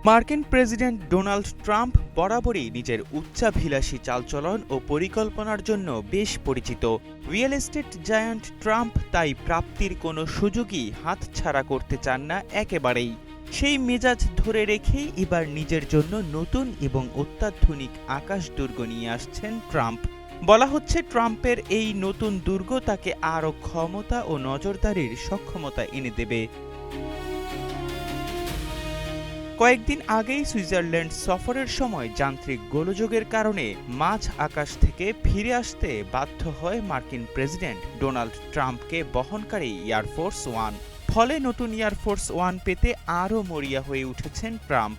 মার্কিন president Donald Trump বরাবরই নিজের উচ্চাভিলাষী চালচলন ও পরিকল্পনার জন্য বেশ পরিচিত। রিয়েল এস্টেট জায়ান্ট ট্রাম্প তাই প্রাপ্তির কোনো সুযোগই হাতছাড়া করতে চান না একেবারেই। সেই মেজাজ ধরে রেখেই এবার নিজের জন্য নতুন এবং অত্যাধুনিক আকাশদুর্গ নিয়ে আসছেন ট্রাম্প। বলা হচ্ছে ট্রাম্পের এই নতুন দুর্গ তাকে আরও ক্ষমতা ও নজরদারির সক্ষমতা এনে দেবে। কয়েকদিন আগেই সুইজারল্যান্ড সফরের সময় যান্ত্রিক গোলযোগের কারণে মাঝ আকাশ থেকে ফিরে আসতে বাধ্য হয় মার্কিন প্রেসিডেন্ট ডোনাল্ড ট্রাম্পকে বহনকারী এয়ারফোর্স ওয়ান। ফলে নতুন এয়ারফোর্স ওয়ান পেতে আরও মরিয়া হয়ে উঠেছেন ট্রাম্প।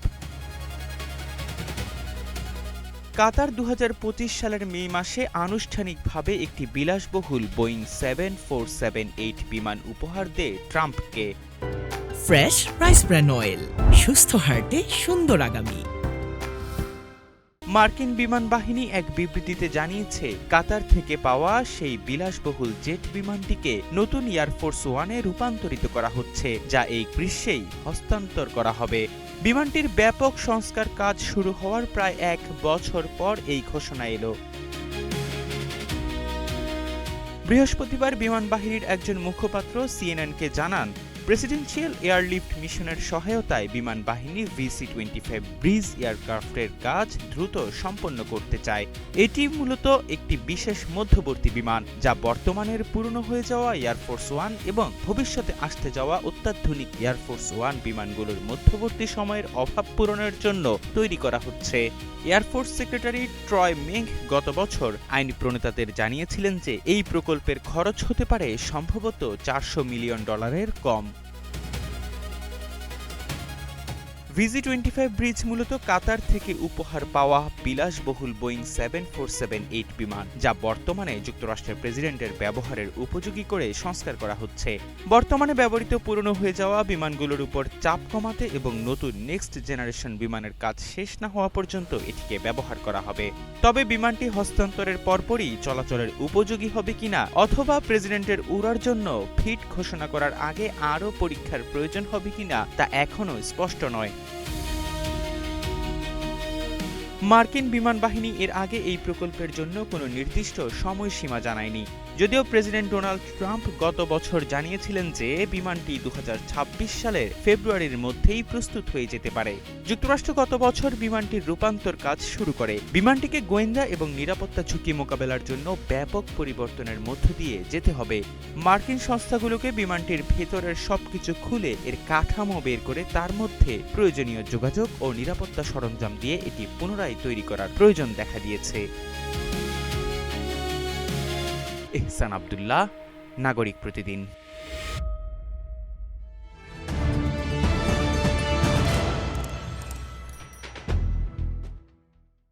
কাতার ২০২৫ সালের মে মাসে আনুষ্ঠানিকভাবে একটি বিলাসবহুল বোয়িং ৭৪৭-৮ বিমান উপহার দেয় ট্রাম্পকে। ফ্রেশ রাইস ব্র্যান অয়েল, সুস্থ হার্টে সুন্দর আগামী। মার্কিন বিমান বাহিনী এক বিবৃতিতে জানিয়েছে, কাতার থেকে পাওয়া সেই বিলাসবহুল জেট বিমানটিকে নতুন এয়ারফোর্স ওয়ানে রূপান্তরিত করা হচ্ছে, যা এই গ্রীষ্মেই হস্তান্তর করা হবে। বিমানটির ব্যাপক সংস্কার কাজ শুরু হওয়ার প্রায় ১ বছর পর এই ঘোষণা এলো। বৃহস্পতিবার বিমান বাহিনীর একজন মুখপাত্র সিএনএনকে জানান, প্রেসিডেন্সিয়াল এয়ারলিফট মিশনের সহায়তায় বিমান বাহিনী VC-25 ব্রিজ এয়ারক্রাফটের কাজ দ্রুত সম্পন্ন করতে চায়। এটি মূলত একটি বিশেষ মধ্যবর্তী বিমান, যা বর্তমানের পুরনো হয়ে যাওয়া এয়ারফোর্স ওয়ান এবং ভবিষ্যতে আসতে যাওয়া অত্যাধুনিক এয়ারফোর্স ওয়ান বিমানগুলোর মধ্যবর্তী সময়ের অভাব পূরণের জন্য তৈরি করা হচ্ছে। এয়ারফোর্স সেক্রেটারি ট্রয় মেঙ্গ গত বছর আইন প্রণেতাদের জানিয়েছিলেন যে এই প্রকল্পের খরচ হতে পারে সম্ভবত $400 মিলিয়ন কম। VC-25 ব্রিজ মূলত কাতার থেকে উপহার পাওয়া বিলাসবহুল বোয়িং ৭৪৭-৮ বিমান, যা বর্তমানে যুক্তরাষ্ট্রের প্রেসিডেন্টের ব্যবহারের উপযোগী করে সংস্কার করা হচ্ছে। বর্তমানে ব্যবহৃত পুরনো হয়ে যাওয়া বিমানগুলোর উপর চাপ কমাতে এবং নতুন নেক্সট জেনারেশন বিমানের কাজ শেষ না হওয়া পর্যন্ত এটিকে ব্যবহার করা হবে। তবে বিমানটি হস্তান্তরের পরপরই চলাচলের উপযোগী হবে কিনা অথবা প্রেসিডেন্টের উড়ার জন্য ফিট ঘোষণা করার আগে আরও পরীক্ষার প্রয়োজন হবে কিনা তা এখনও স্পষ্ট নয়। মার্কিন বিমান বাহিনী এর আগে এই প্রকল্পের জন্য কোনো নির্দিষ্ট সময়সীমা জানায়নি, যদিও প্রেসিডেন্ট ডোনাল্ড ট্রাম্প গত বছর জানিয়েছিলেন যে বিমানটি ২০২৬ সালের ফেব্রুয়ারির মধ্যেই প্রস্তুত হয়ে যেতে পারে। যুক্তরাষ্ট্র গত বছর বিমানটির রূপান্তর কাজ শুরু করে। বিমানটিকে গোয়েন্দা এবং নিরাপত্তা ঝুঁকি মোকাবেলার জন্য ব্যাপক পরিবর্তনের মধ্য দিয়ে যেতে হবে। মার্কিন সংস্থাগুলোকে বিমানটির ভেতরের সবকিছু খুলে এর কাঠামো বের করে তার মধ্যে প্রয়োজনীয় যোগাযোগ ও নিরাপত্তা সরঞ্জাম দিয়ে এটি পুনরায় তৈরি করার প্রয়োজন দেখা দিয়েছে। এহসান আব্দুল্লাহ, নাগরিক প্রতিদিন।